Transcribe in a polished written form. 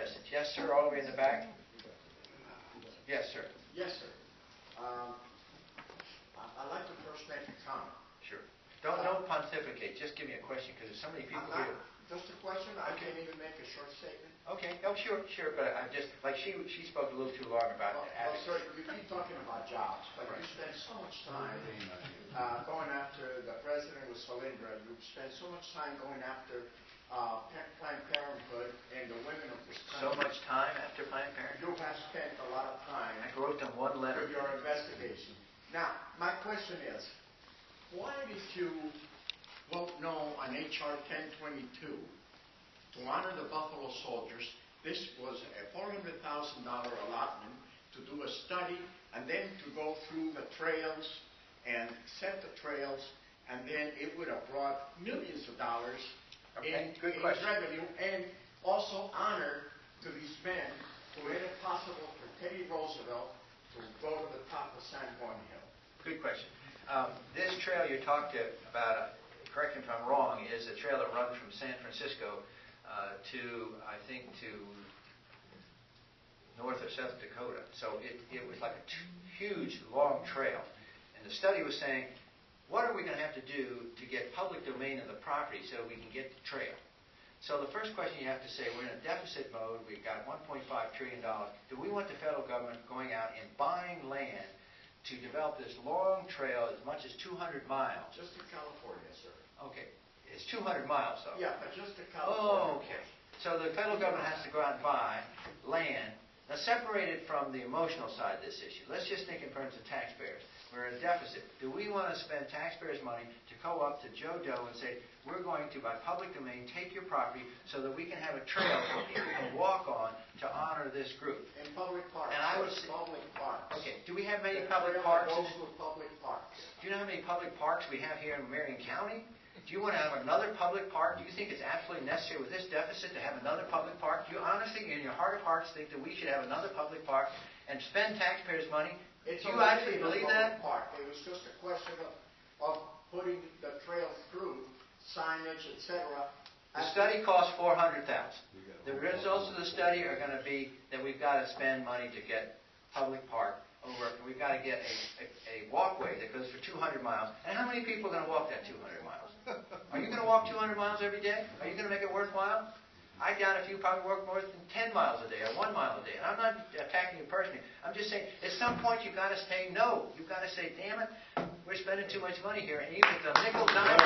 suggestions. Yes, sir, all the way in the back? Yes, sir. Yes, sir. I'd like to first make a comment. Sure. Don't pontificate. Just give me a question, because there's so many people here. Just a question. I can't even make a short statement. Okay. Oh, sure. But I just, like she spoke a little too long about Well, sir, you keep talking about jobs, but you spend so much time going after the president with Solyndra. You spend so much time going after Planned Parenthood and the women of this country. So much time after Planned Parenthood? You have spent a lot of time. I wrote them one letter. With your investigation. Now, my question is, why did you vote no on H.R. 1022 to honor the Buffalo soldiers? This was a $400,000 allotment to do a study and then to go through the trails and set the trails, and then it would have brought millions of dollars in revenue, and also honor to these men who made it possible for Teddy Roosevelt to go to the top of San Juan Hill. Good question. This trail you talked about, correct me if I'm wrong, is a trail that runs from San Francisco to North or South Dakota. So it was like a huge, long trail. And the study was saying, what are we going to have to do to get public domain of the property so we can get the trail? So the first question you have to say, we're in a deficit mode. We've got $1.5 trillion. Do we want the federal government going out and buying land to develop this long trail as much as 200 miles? Just to California, sir. Okay. It's 200 miles, though. Yeah, but just to California. Oh, okay. So the federal government has to go out and buy land. Now, separated from the emotional side of this issue, let's just think in terms of taxpayers. We're in a deficit. Do we want to spend taxpayers' money to go up to Joe Doe and say, we're going to, by public domain, take your property so that we can have a trail that people can walk on to honor this group? In public parks. And I would say, public parks. Okay. Do we have many public parks? Public parks. Do you know how many public parks we have here in Marion County? Do you want to have another public park? Do you think it's absolutely necessary with this deficit to have another public park? Do you honestly, in your heart of hearts, think that we should have another public park and spend taxpayers' money? Do you actually believe that? Park. It was just a question of putting the trail through, signage, etc. The study cost $400,000. The results of the study are going to be that we've got to spend money to get public park over. We've got to get a walkway that goes for 200 miles. And how many people are going to walk that 200 miles? Are you going to walk 200 miles every day? Are you going to make it worthwhile? I doubt if you probably work more than 10 miles a day or 1 mile a day. And I'm not attacking you personally. I'm just saying, at some point, you've got to say no. You've got to say, damn it, we're spending too much money here. And even if the nickel dime